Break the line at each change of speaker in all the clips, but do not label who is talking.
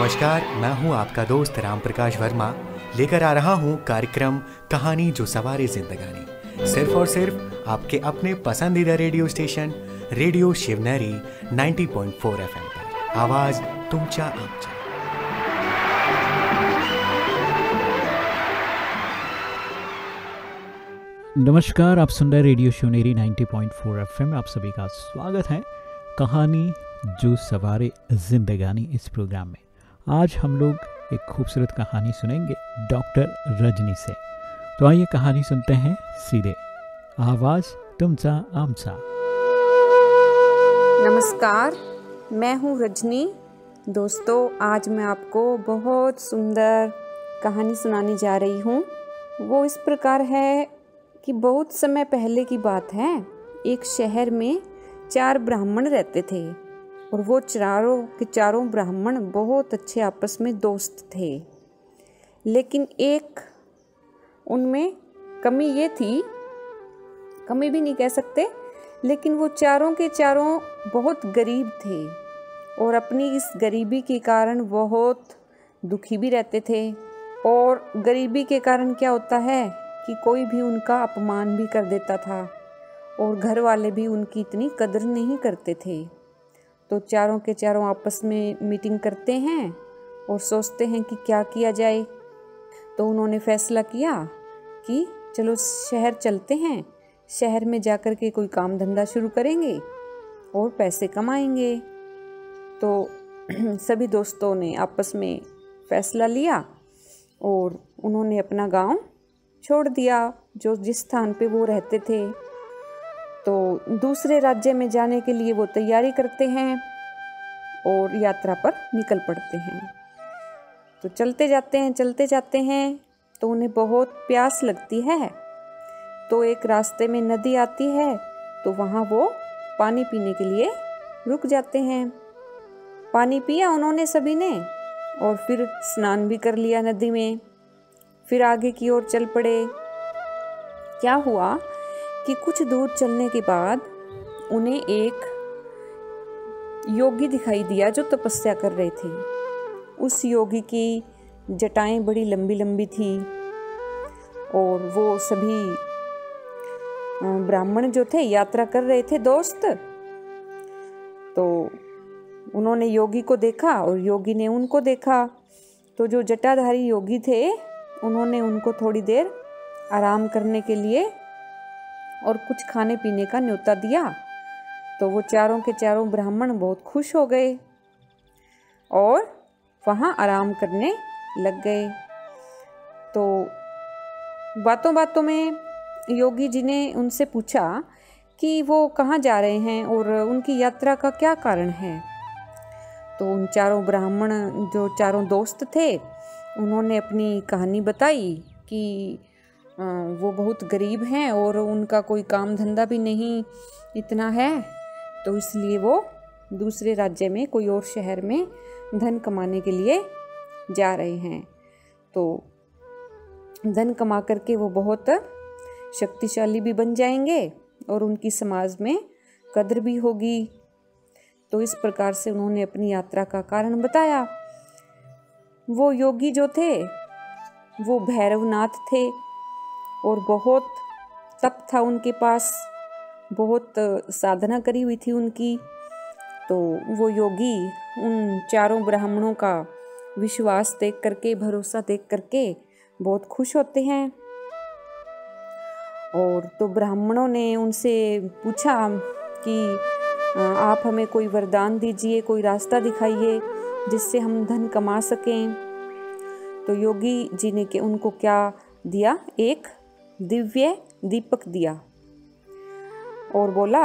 नमस्कार, मैं हूं आपका दोस्त राम प्रकाश वर्मा, लेकर आ रहा हूं कार्यक्रम कहानी जो सवारे जिंदगानी, सिर्फ और सिर्फ आपके अपने पसंदीदा radio station radio Shivneri 90.4 FM पर। आवाज तुमच्या आमच्या।
नमस्कार, आप सुन रहे रेडियो शिवनेरी 90.4 FM। आप सभी का स्वागत है कहानी जो सवारे जिंदगानी इस प्रोग्राम में। आज हम लोग एक खूबसूरत कहानी सुनेंगे डॉक्टर रजनी से। तो आइए कहानी सुनते हैं सीधे। आवाज तुमचा आमचा।
नमस्कार, मैं हूँ रजनी। दोस्तों, आज मैं आपको बहुत सुंदर कहानी सुनाने जा रही हूँ। वो इस प्रकार है कि बहुत समय पहले की बात है। एक शहर में 4 ब्राह्मण रहते थे और वो चारों के चारों ब्राह्मण बहुत अच्छे आपस में दोस्त थे। लेकिन एक उनमें कमी ये थी, कमी भी नहीं कह सकते, लेकिन वो चारों के चारों बहुत गरीब थे और अपनी इस गरीबी के कारण बहुत दुखी भी रहते थे। और गरीबी के कारण क्या होता है कि कोई भी उनका अपमान भी कर देता था और घर वाले भी उनकी इतनी कदर नहीं करते थे। तो चारों के चारों आपस में मीटिंग करते हैं और सोचते हैं कि क्या किया जाए। तो उन्होंने फैसला किया कि चलो शहर चलते हैं, शहर में जाकर के कोई काम धंधा शुरू करेंगे और पैसे कमाएंगे। तो सभी दोस्तों ने आपस में फैसला लिया और उन्होंने अपना गांव छोड़ दिया, जो जिस स्थान पे वो रहते थे। तो दूसरे राज्य में जाने के लिए वो तैयारी करते हैं और यात्रा पर निकल पड़ते हैं। तो चलते जाते हैं तो उन्हें बहुत प्यास लगती है। तो एक रास्ते में नदी आती है, तो वहाँ वो पानी पीने के लिए रुक जाते हैं। पानी पिया उन्होंने सभी ने और फिर स्नान भी कर लिया नदी में। फिर आगे की ओर चल पड़े। क्या हुआ कि कुछ दूर चलने के बाद उन्हें एक योगी दिखाई दिया जो तपस्या कर रहे थे। उस योगी की जटाएं बड़ी लंबी लंबी थी और वो सभी ब्राह्मण जो थे यात्रा कर रहे थे दोस्त। तो उन्होंने योगी को देखा और योगी ने उनको देखा। तो जो जटाधारी योगी थे उन्होंने उनको थोड़ी देर आराम करने के लिए और कुछ खाने पीने का न्योता दिया। तो वो चारों के चारों ब्राह्मण बहुत खुश हो गए और वहाँ आराम करने लग गए। तो बातों बातों में योगी जी ने उनसे पूछा कि वो कहाँ जा रहे हैं और उनकी यात्रा का क्या कारण है। तो उन चारों ब्राह्मण जो चारों दोस्त थे उन्होंने अपनी कहानी बताई कि वो बहुत गरीब हैं और उनका कोई काम धंधा भी नहीं इतना है, तो इसलिए वो दूसरे राज्य में कोई और शहर में धन कमाने के लिए जा रहे हैं। तो धन कमा करके वो बहुत शक्तिशाली भी बन जाएंगे और उनकी समाज में कद्र भी होगी। तो इस प्रकार से उन्होंने अपनी यात्रा का कारण बताया। वो योगी जो थे वो भैरवनाथ थे और बहुत तप था उनके पास, बहुत साधना करी हुई थी उनकी। तो वो योगी उन चारों ब्राह्मणों का विश्वास देख करके, भरोसा देख करके बहुत खुश होते हैं। और तो ब्राह्मणों ने उनसे पूछा कि आप हमें कोई वरदान दीजिए, कोई रास्ता दिखाइए जिससे हम धन कमा सकें। तो योगी जी ने उनको क्या दिया, एक दिव्य दीपक दिया और बोला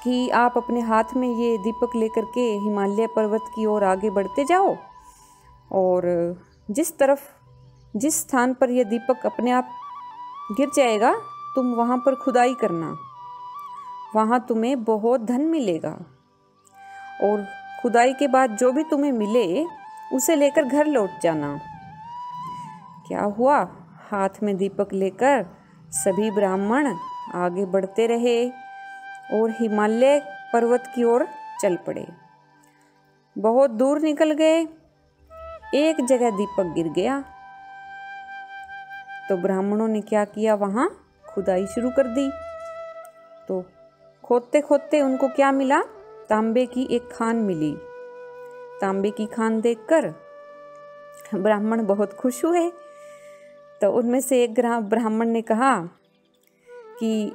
कि आप अपने हाथ में ये दीपक लेकर के हिमालय पर्वत की ओर आगे बढ़ते जाओ और जिस स्थान पर यह दीपक अपने आप गिर जाएगा तुम वहाँ पर खुदाई करना, वहाँ तुम्हें बहुत धन मिलेगा और खुदाई के बाद जो भी तुम्हें मिले उसे लेकर घर लौट जाना। क्या हुआ, हाथ में दीपक लेकर सभी ब्राह्मण आगे बढ़ते रहे और हिमालय पर्वत की ओर चल पड़े। बहुत दूर निकल गए। एक जगह दीपक गिर गया तो ब्राह्मणों ने क्या किया, वहाँ खुदाई शुरू कर दी। तो खोदते खोदते उनको क्या मिला, तांबे की एक खान मिली। तांबे की खान देखकर ब्राह्मण बहुत खुश हुए। तो उनमें से एक ब्राह्मण ने कहा कि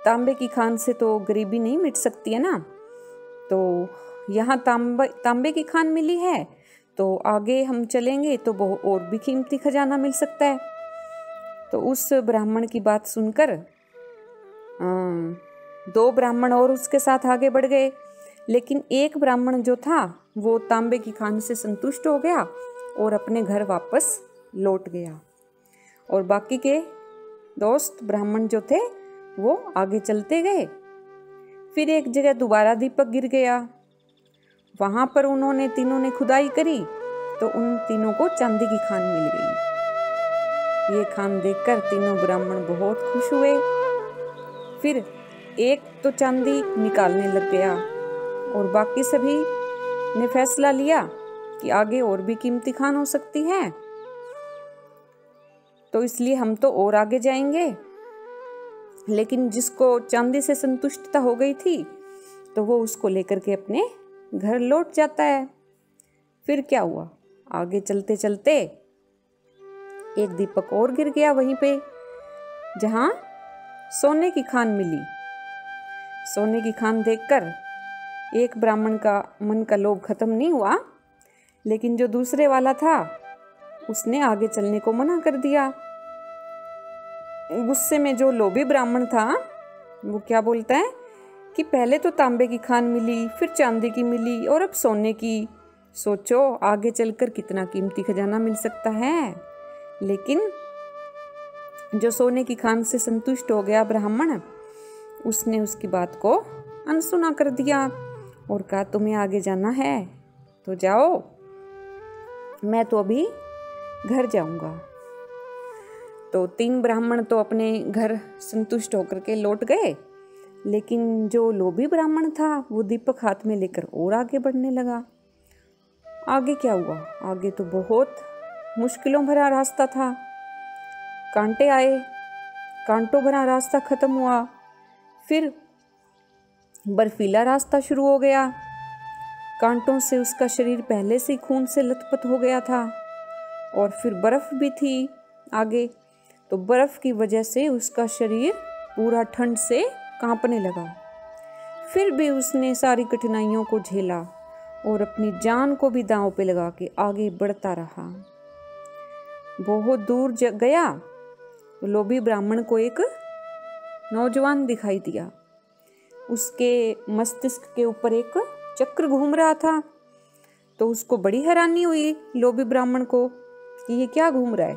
तांबे की खान से तो गरीबी नहीं मिट सकती है ना, तो यहाँ तांबे की खान मिली है, तो आगे हम चलेंगे तो बहुत और भी कीमती खजाना मिल सकता है। तो उस ब्राह्मण की बात सुनकर 2 ब्राह्मण और उसके साथ आगे बढ़ गए। लेकिन एक ब्राह्मण जो था वो तांबे की खान से संतुष्ट हो गया और अपने घर वापस लौट गया। और बाकी के दोस्त ब्राह्मण जो थे वो आगे चलते गए। फिर एक जगह दोबारा दीपक गिर गया। वहाँ पर उन्होंने तीनों ने खुदाई करी तो उन तीनों को चांदी की खान मिल गई। ये खान देखकर तीनों ब्राह्मण बहुत खुश हुए। फिर एक तो चांदी निकालने लग गया और बाकी सभी ने फैसला लिया कि आगे और भी कीमती खान हो सकती है, तो इसलिए हम तो और आगे जाएंगे। लेकिन जिसको चांदी से संतुष्टता हो गई थी तो वो उसको लेकर के अपने घर लौट जाता है। फिर क्या हुआ, आगे चलते चलते एक दीपक और गिर गया वहीं पे जहां सोने की खान मिली। सोने की खान देखकर एक ब्राह्मण का मन का लोभ खत्म नहीं हुआ, लेकिन जो दूसरे वाला था उसने आगे चलने को मना कर दिया। गुस्से में जो लोभी ब्राह्मण था वो क्या बोलता है कि पहले तो तांबे की खान मिली, फिर चांदी की मिली और अब सोने की। सोचो आगे चलकर कितना कीमती खजाना मिल सकता है। लेकिन जो सोने की खान से संतुष्ट हो गया ब्राह्मण, उसने उसकी बात को अनसुना कर दिया और कहा तुम्हें आगे जाना है तो जाओ, मैं तो अभी घर जाऊंगा। तो 3 ब्राह्मण तो अपने घर संतुष्ट होकर के लौट गए, लेकिन जो लोभी ब्राह्मण था वो दीपक हाथ में लेकर और आगे बढ़ने लगा। आगे क्या हुआ, आगे तो बहुत मुश्किलों भरा रास्ता था। कांटे आए, कांटों भरा रास्ता खत्म हुआ, फिर बर्फीला रास्ता शुरू हो गया। कांटों से उसका शरीर पहले से खून से लथपथ हो गया था और फिर बर्फ भी थी आगे, तो बर्फ की वजह से उसका शरीर पूरा ठंड से कांपने लगा। फिर भी उसने सारी कठिनाइयों को झेला और अपनी जान को भी दांव पे लगा के आगे बढ़ता रहा। बहुत दूर गया, लोभी ब्राह्मण को एक नौजवान दिखाई दिया। उसके मस्तिष्क के ऊपर एक चक्र घूम रहा था। तो उसको बड़ी हैरानी हुई लोभी ब्राह्मण को कि ये क्या घूम रहा है।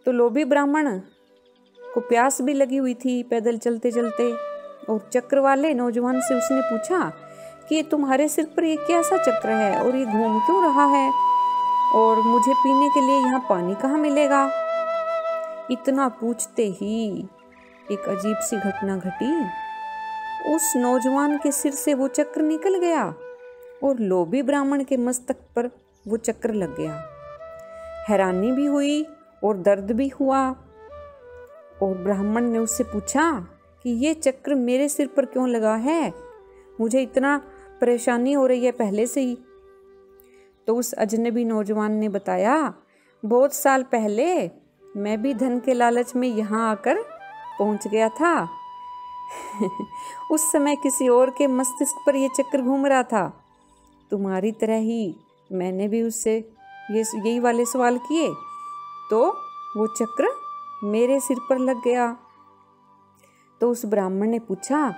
तो लोभी ब्राह्मण को प्यास भी लगी हुई थी पैदल चलते चलते, और चक्र वाले नौजवान से उसने पूछा कि तुम्हारे सिर पर ये कैसा चक्र है और ये घूम क्यों रहा है, और मुझे पीने के लिए यहाँ पानी कहाँ मिलेगा। इतना पूछते ही एक अजीब सी घटना घटी। उस नौजवान के सिर से वो चक्र निकल गया और लोभी ब्राह्मण के मस्तक पर वो चक्र लग गया। हैरानी भी हुई और दर्द भी हुआ, और ब्राह्मण ने उससे पूछा कि ये चक्र मेरे सिर पर क्यों लगा है, मुझे इतना परेशानी हो रही है पहले से ही। तो उस अजनबी नौजवान ने बताया, बहुत साल पहले मैं भी धन के लालच में यहाँ आकर पहुँच गया था। उस समय किसी और के मस्तिष्क पर यह चक्र घूम रहा था। तुम्हारी तरह ही मैंने भी उससे यही वाले सवाल किए, तो वो चक्र मेरे सिर पर लग गया। तो उस ब्राह्मण ने पूछा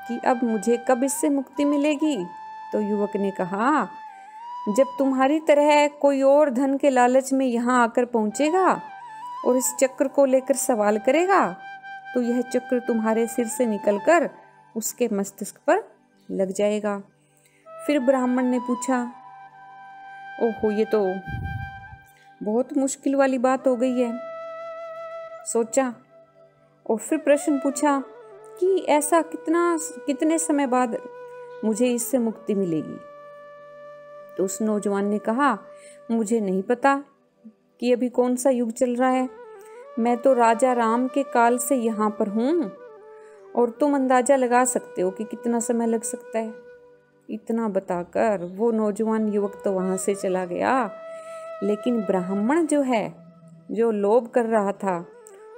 कि अब मुझे कब इससे मुक्ति मिलेगी। तो युवक ने कहा, जब तुम्हारी तरह कोई और धन के लालच में यहाँ आकर पहुँचेगा और इस चक्र को लेकर सवाल करेगा, तो यह चक्र तुम्हारे सिर से निकलकर उसके मस्तिष्क पर लग जाएगा। फिर ब्राह्मण ने पूछा, ओहो ये तो बहुत मुश्किल वाली बात हो गई है। सोचा और फिर प्रश्न पूछा कि ऐसा कितने समय बाद मुझे इससे मुक्ति मिलेगी। तो उस नौजवान ने कहा, मुझे नहीं पता कि अभी कौन सा युग चल रहा है, मैं तो राजा राम के काल से यहाँ पर हूँ और तुम अंदाज़ा लगा सकते हो कि कितना समय लग सकता है। इतना बताकर वो नौजवान युवक तो वहाँ से चला गया, लेकिन ब्राह्मण जो है, जो लोभ कर रहा था,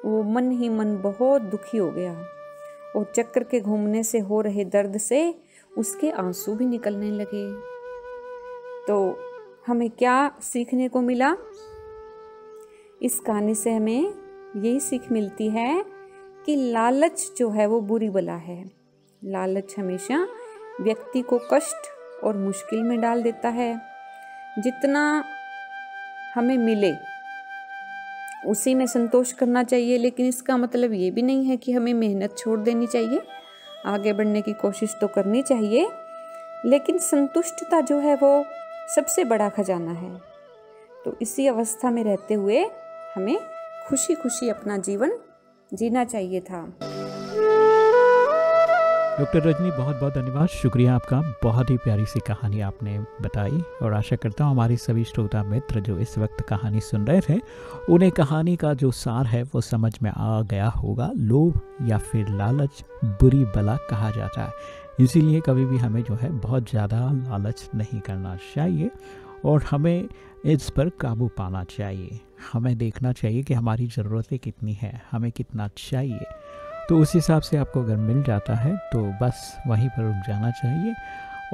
वो मन ही मन बहुत दुखी हो गया और चक्कर के घूमने से हो रहे दर्द से उसके आंसू भी निकलने लगे। तो हमें क्या सीखने को मिला? इस कहानी से हमें यही सीख मिलती है कि लालच जो है वो बुरी बला है। लालच हमेशा व्यक्ति को कष्ट और मुश्किल में डाल देता है। जितना हमें मिले उसी में संतोष करना चाहिए, लेकिन इसका मतलब ये भी नहीं है कि हमें मेहनत छोड़ देनी चाहिए। आगे बढ़ने की कोशिश तो करनी चाहिए, लेकिन संतुष्टता जो है वो सबसे बड़ा खजाना है। तो इसी अवस्था में रहते हुए हमें खुशी खुशी अपना जीवन जीना चाहिए था।
डॉक्टर रजनी, बहुत बहुत धन्यवाद, शुक्रिया आपका। बहुत ही प्यारी सी कहानी आपने बताई और आशा करता हूँ हमारे सभी श्रोता मित्र जो इस वक्त कहानी सुन रहे थे उन्हें कहानी का जो सार है वो समझ में आ गया होगा। लोभ या फिर लालच बुरी बला कहा जाता है, इसीलिए कभी भी हमें जो है बहुत ज़्यादा लालच नहीं करना चाहिए और हमें इस पर काबू पाना चाहिए। हमें देखना चाहिए कि हमारी ज़रूरतें कितनी है, हमें कितना चाहिए, तो उस हिसाब से आपको अगर मिल जाता है तो बस वहीं पर रुक जाना चाहिए।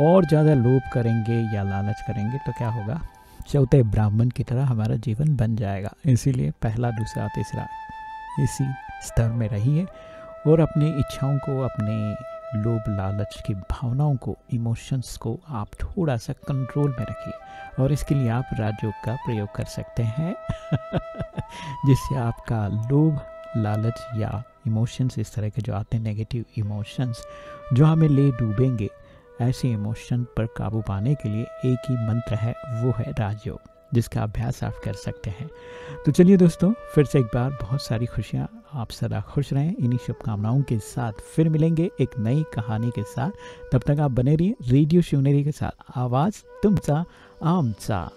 और ज़्यादा लोभ करेंगे या लालच करेंगे तो क्या होगा, चौथे ब्राह्मण की तरह हमारा जीवन बन जाएगा। इसीलिए पहला, दूसरा, तीसरा इसी स्तर में रहिए और अपनी इच्छाओं को, अपने लोभ लालच की भावनाओं को, इमोशंस को आप थोड़ा सा कंट्रोल में रखिए और इसके लिए आप राजयोग का प्रयोग कर सकते हैं जिससे आपका लोभ लालच या इमोशंस, इस तरह के जो आते हैं नेगेटिव इमोशंस जो हमें ले डूबेंगे, ऐसे इमोशन पर काबू पाने के लिए एक ही मंत्र है, वो है राजयोग, जिसका अभ्यास आप कर सकते हैं। तो चलिए दोस्तों, फिर से एक बार बहुत सारी खुशियाँ, आप सदा खुश रहें। इन्हीं शुभकामनाओं के साथ फिर मिलेंगे एक नई कहानी के साथ। तब तक आप बने रहिए रेडियो शिवनेरी के साथ। आवाज़ तुमचा आमचा।